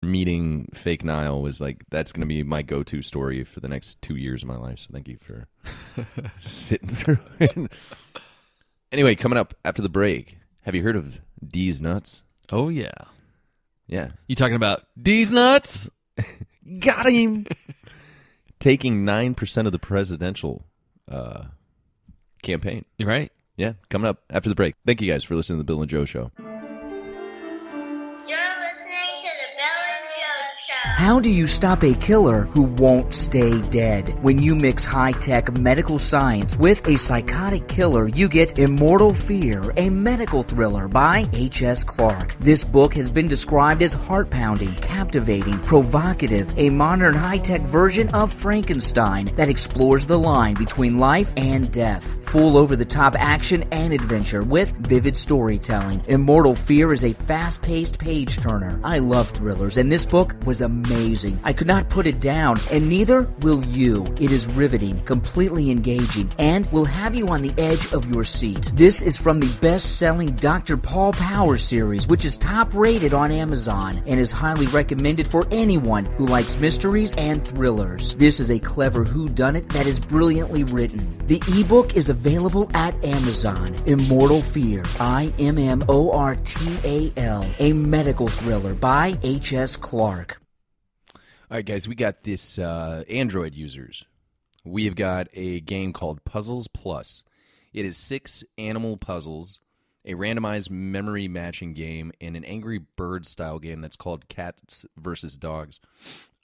meeting fake Niall was like, that's going to be my go-to story for the next 2 years of my life. So thank you for sitting through it. Anyway, coming up after the break, have you heard of D's Nuts? Oh, yeah. Yeah. You talking about D's nuts? Got him! Taking 9% of the presidential campaign. You're right. Yeah, coming up after the break. Thank you guys for listening to the Bill and Joe Show. You're listening to the Bill and Joe Show. How do you stop a killer who won't stay dead? When you mix high-tech medical science with a psychotic killer, you get Immortal Fear, a medical thriller by H.S. Clarke. This book has been described as heart-pounding, captivating, provocative, a modern high-tech version of Frankenstein that explores the line between life and death. Full over-the-top action and adventure with vivid storytelling. Immortal Fear is a fast-paced page-turner. I love thrillers, and this book was amazing. I could not put it down, and neither will you. It is riveting, completely engaging, and will have you on the edge of your seat. This is from the best-selling Dr. Paul Power series, which is top-rated on Amazon and is highly recommended for anyone who likes mysteries and thrillers. This is a clever whodunit that is brilliantly written. The ebook is available at Amazon. Immortal Fear, Immortal, a medical thriller by H.S. Clarke. All right, guys, we got this Android users. We have got a game called Puzzles Plus. It is 6 animal puzzles, a randomized memory matching game, and an Angry Bird style game that's called Cats versus Dogs.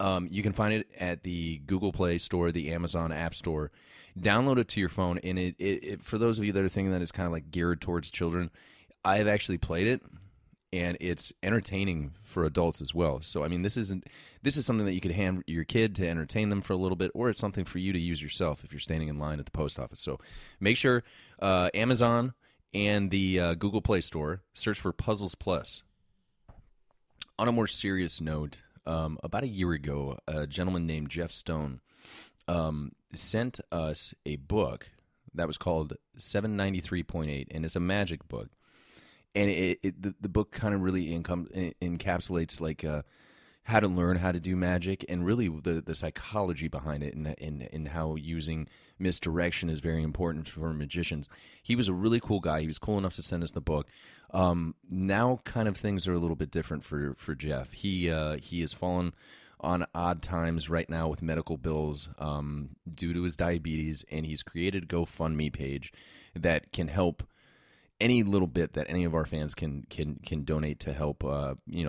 You can find it at the Google Play Store, the Amazon App Store. Download it to your phone, and it for those of you that are thinking that it's kind of like geared towards children, I've actually played it, and it's entertaining for adults as well. So, I mean, this is something that you could hand your kid to entertain them for a little bit, or it's something for you to use yourself if you're standing in line at the post office. So make sure Amazon and the Google Play Store, search for Puzzles Plus. On a more serious note, about a year ago, a gentleman named Jeff Stone sent us a book that was called 793.8, and it's a magic book. And the book kind of really encapsulates like how to learn how to do magic, and really the psychology behind it, and how using misdirection is very important for magicians. He was a really cool guy. He was cool enough to send us the book. Now kind of things are a little bit different for Jeff. He has fallen on odd times right now with medical bills due to his diabetes, and he's created a GoFundMe page that can help any little bit that any of our fans can donate to help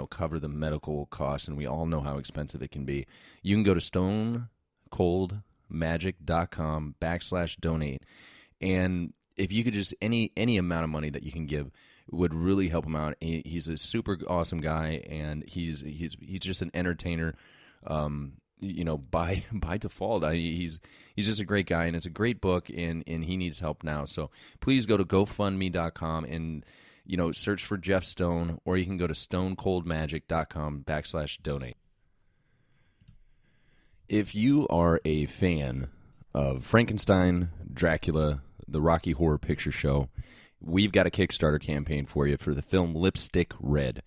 cover the medical costs, and we all know how expensive it can be. You can go to stonecoldmagic.com/donate, and if you could just any amount of money that you can give would really help him out. He's a super awesome guy, and he's just an entertainer. By default, he's just a great guy, and it's a great book, and he needs help now. So please go to GoFundMe.com and search for Jeff Stone, or you can go to stonecoldmagic.com/donate. If you are a fan of Frankenstein, Dracula, the Rocky Horror Picture Show, we've got a Kickstarter campaign for you for the film Lipstick Red.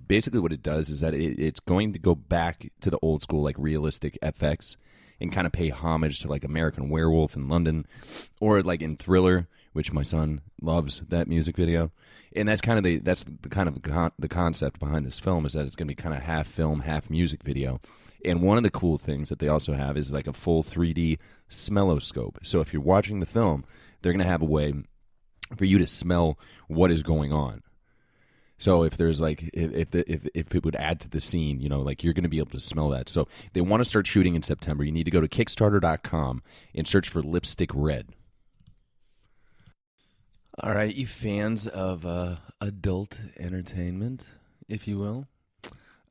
Basically what it does is that it's going to go back to the old school, like realistic FX, and kind of pay homage to like American Werewolf in London, or like in Thriller, which my son loves that music video. And that's the concept behind this film, is that it's going to be kind of half film, half music video. And one of the cool things that they also have is like a full 3D smelloscope. So if you're watching the film, they're going to have a way for you to smell what is going on. So if there's like if it would add to the scene, like you're going to be able to smell that. So they want to start shooting in September. You need to go to Kickstarter.com and search for Lipstick Red. All right, you fans of adult entertainment, if you will,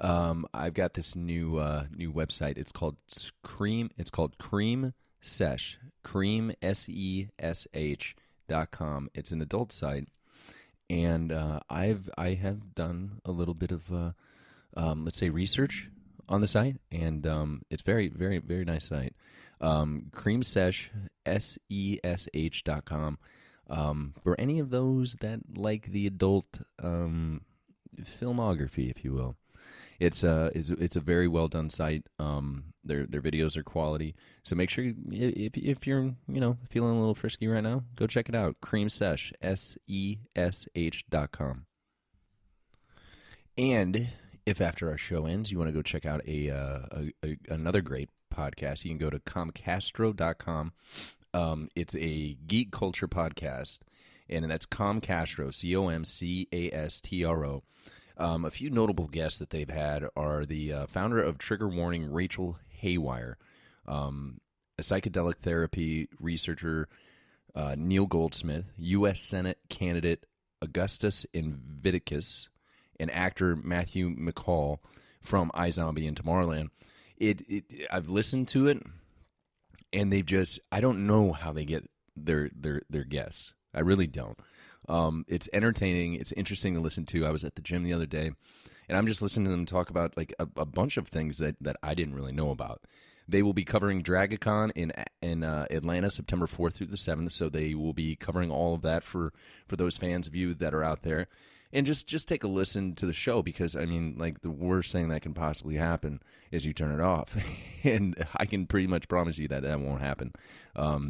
I've got this new website. It's called Cream. It's called Cream Sesh. Cream SESH.com. It's an adult site. And I have done a little bit of let's say research on the site, and it's very, very, very nice site. Creamsesh SESH.com. For any of those that like the adult filmography, if you will. It's a very well done site. Their videos are quality. So make sure if you're feeling a little frisky right now, go check it out. Creamsesh SESH.com. And if after our show ends, you want to go check out another great podcast, you can go to comcastro.com. It's a geek culture podcast, and that's Comcastro, COMCASTRO. A few notable guests that they've had are the founder of Trigger Warning, Rachel Haywire, a psychedelic therapy researcher, Neil Goldsmith, U.S. Senate candidate Augustus Invictus, and actor Matthew McCall from iZombie and Tomorrowland. I've listened to it, and I don't know how they get their guests. I really don't. It's entertaining. It's interesting to listen to. I was at the gym the other day, and I'm just listening to them talk about like a bunch of things that I didn't really know about. They will be covering DragaCon in Atlanta, September 4th through the 7th, so they will be covering all of that for those fans of you that are out there. And just take a listen to the show, because, I mean, like, the worst thing that can possibly happen is you turn it off. And I can pretty much promise you that won't happen.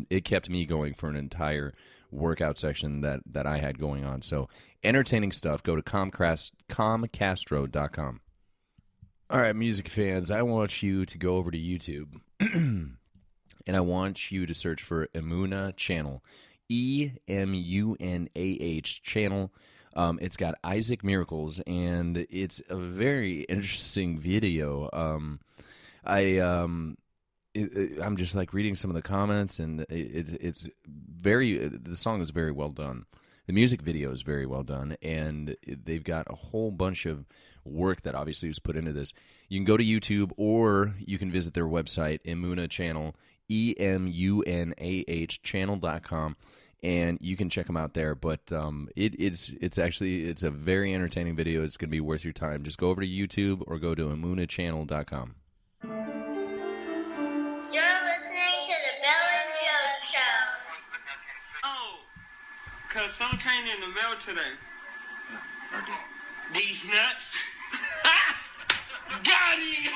It kept me going for an entire workout section that I had going on. So, entertaining stuff. Go to comcastro.com. All right, music fans, I want you to go over to YouTube, and I want you to search for Emuna Channel, EMUNAH Channel. It's got Isaac Miracles, and it's a very interesting video. I'm just like reading some of the comments, and the song is very well done. The music video is very well done, and they've got a whole bunch of work that obviously was put into this. You can go to YouTube, or you can visit their website, Emuna Channel, EMUNAH channel.com. And you can check them out there, but it's a very entertaining video. It's going to be worth your time. Just go over to YouTube or go to emunachannel.com. You're listening to the Bell and Joe Show. Oh, because some came in the mail today. These nuts. Got it.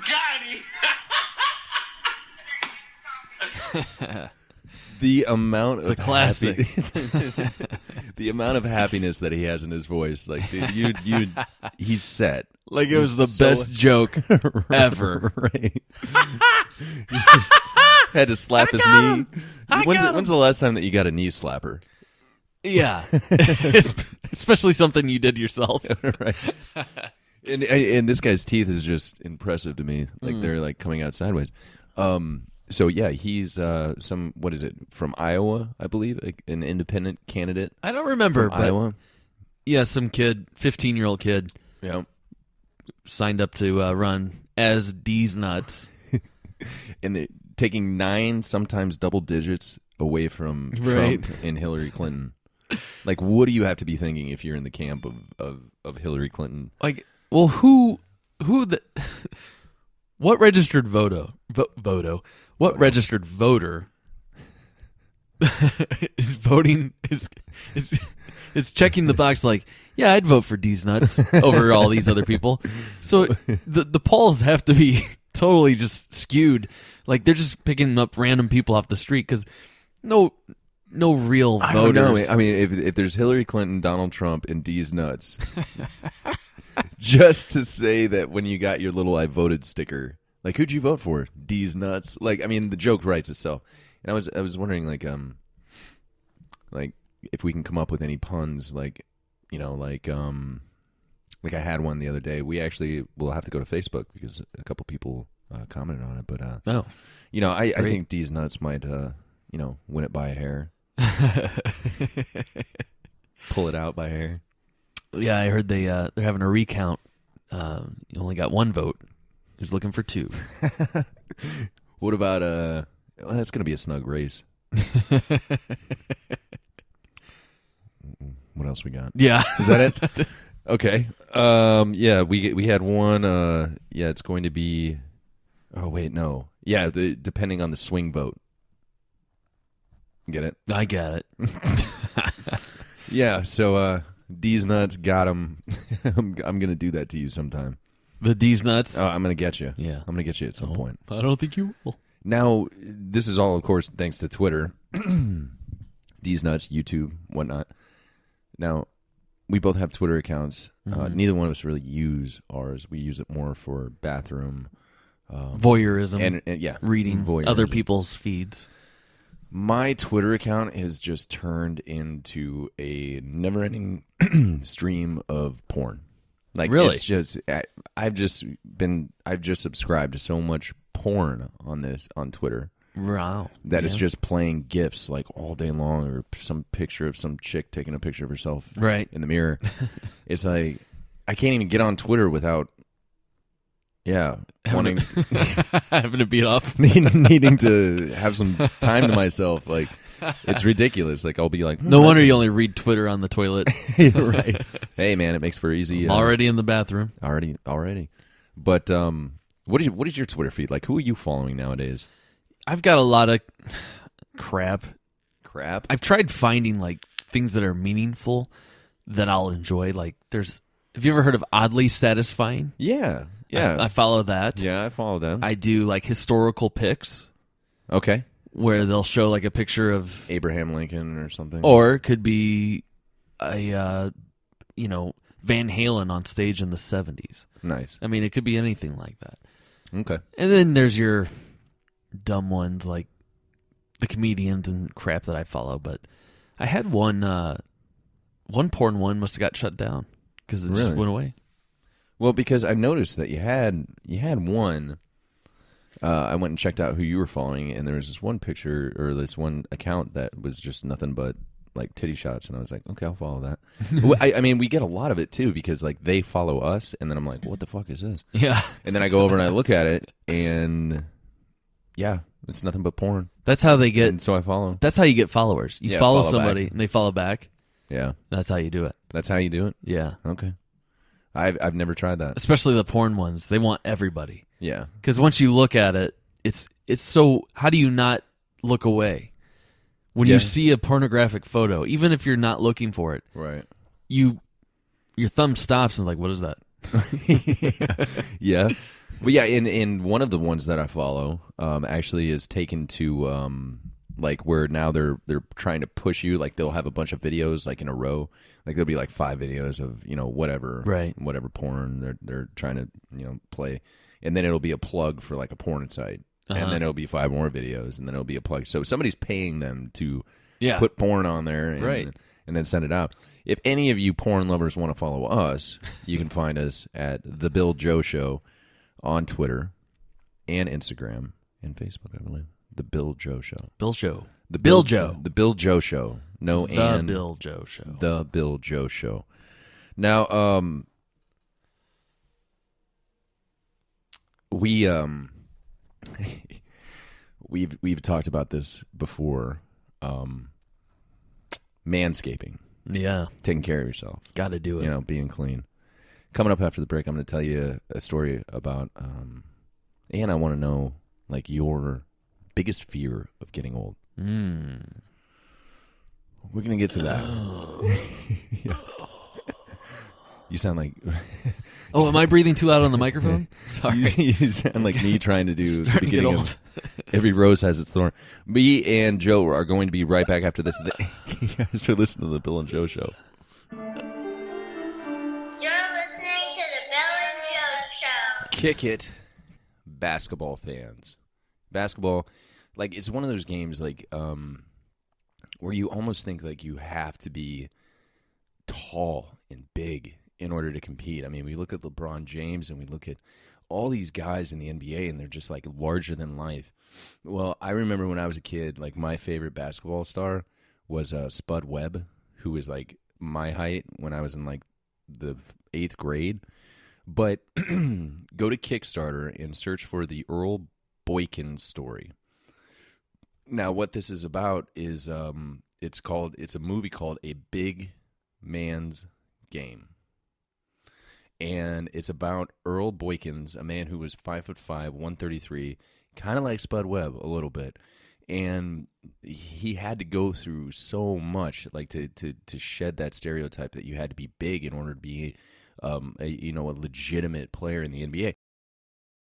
Got it. The amount of The classic. the amount of happiness that he has in his voice, like, dude, he's set. Like it was the best joke ever. Right? Had to slap his knee. When's the last time that you got a knee slapper? Yeah. Especially something you did yourself. Right. And this guy's teeth is just impressive to me. Like they're like coming out sideways. So yeah, he's from Iowa, I believe, an independent candidate. I don't remember, from but Iowa. Yeah, some kid, 15-year-old kid, signed up to run as D's nuts. And they're taking 9, sometimes double digits away from Trump and Hillary Clinton. Like, what do you have to be thinking if you're in the camp of Hillary Clinton? Like, well, what registered What registered voter is voting is checking the box like, yeah, I'd vote for D's nuts over all these other people. So the polls have to be totally just skewed. Like they're just picking up random people off the street because no real voters. I don't know. I mean, if there's Hillary Clinton, Donald Trump, and D's nuts, just to say that when you got your little "I voted" sticker. Like, who'd you vote for? D's nuts. Like, I mean, the joke writes itself. And I was wondering, like if we can come up with any puns, like I had one the other day. We actually will have to go to Facebook because a couple people commented on it. But I think D's nuts might win it by a hair, pull it out by a hair. Yeah, I heard they're having a recount. You only got one vote. Who's looking for 2? What about that's going to be a snug race. What else we got? Yeah. Is that it? Okay. Yeah, we had one it's going to be oh wait, no. Yeah, depending on the swing vote. Get it? I get it. Yeah, so D's nuts, got him. I'm gonna do that to you sometime. The D's nuts. Oh, I'm gonna get you. Yeah. I'm gonna get you at some point. I don't think you will. Now, this is all, of course, thanks to Twitter. D's nuts, YouTube, whatnot. Now, we both have Twitter accounts. Neither one of us really use ours. We use it more for bathroom Voyeurism. and yeah, reading voyeurism. other people's feeds. My Twitter account has just turned into a never-ending stream of porn. Like, really? It's just I've just subscribed to so much porn on Twitter. Wow. That it's just playing GIFs like all day long, or some picture of some chick taking a picture of herself right in the mirror. It's like I can't even get on Twitter without wanting having to beat off. needing to have some time to myself. Like, it's ridiculous. Like, I'll be like, no wonder you only read Twitter on the toilet. right. Hey man, it makes for easy. Already in the bathroom. Already. But what is your Twitter feed like? Who are you following nowadays? I've got a lot of crap. Crap. I've tried finding like things that are meaningful that I'll enjoy. Like, have you ever heard of Oddly Satisfying? Yeah. I follow that. Yeah, I follow them. I do like historical pics. Okay. Where they'll show like a picture of Abraham Lincoln or something. Or it could be a Van Halen on stage in the 70s. Nice. I mean, it could be anything like that. Okay. And then there's your dumb ones like the comedians and crap that I follow. But I had one porn one must have got shut down because it just went away. Well, because I noticed that you had one. I went and checked out who you were following, and there was this one picture or this one account that was just nothing but like titty shots, and I was like, okay, I'll follow that. I mean, we get a lot of it too because like they follow us, and then I'm like, what the fuck is this? Yeah. And then I go over and I look at it, and yeah, it's nothing but porn. That's how they get. And so I follow. That's how you get followers. You follow somebody back. and they follow back. Yeah, that's how you do it. That's how you do it. Yeah. Okay. I've never tried that. Especially the porn ones. They want everybody. Yeah. Because once you look at it, it's so. How do you not look away when you see a pornographic photo, even if you're not looking for it? Right. Your thumb stops and like, what is that? Yeah. But yeah, in one of the ones that I follow, actually is taken to like where now they're trying to push you. Like they'll have a bunch of videos like in a row. Like there'll be like 5 videos of whatever porn they're trying to play, and then it'll be a plug for like a porn site, and then it'll be 5 more videos, and then it'll be a plug. So somebody's paying them to put porn on there, and then send it out. If any of you porn lovers want to follow us, you can find us at The Bill Joe Show on Twitter and Instagram and Facebook, I believe. The Bill Joe Show. Bill Joe. The Bill Joe. The Bill Joe Show. No, the and Bill Joe Show. The Bill Joe Show. Now, we've talked about this before. Manscaping. Yeah. Taking care of yourself. Got to do it. Being clean. Coming up after the break, I'm going to tell you a story about, and I want to know, like, your biggest fear of getting old. We're going to get to that. Yeah. You sound like... Oh, am I breathing too loud on the microphone? Sorry. You sound like me trying to do the Starting to get beginning old. of Every Rose Has Its Thorn. Me and Joe are going to be right back after this. You guys are listening to the Bill and Joe Show. You're listening to the Bill and Joe Show. Kick it, basketball fans. Basketball, like, it's one of those games, like, where you almost think, like, you have to be tall and big in order to compete. I mean, we look at LeBron James and we look at all these guys in the NBA, and they're just, like, larger than life. Well, I remember when I was a kid, like, my favorite basketball star was Spud Webb, who was, like, my height when I was in, like, the 8th grade. But go to Kickstarter and search for the Earl Boykin story. Now, what this is about is it's a movie called A Big Man's Game. And it's about Earl Boykins, a man who was 5'5", 133, kind of like Spud Webb a little bit. and he had to go through so much, like to shed that stereotype that you had to be big in order to be a legitimate player in the NBA.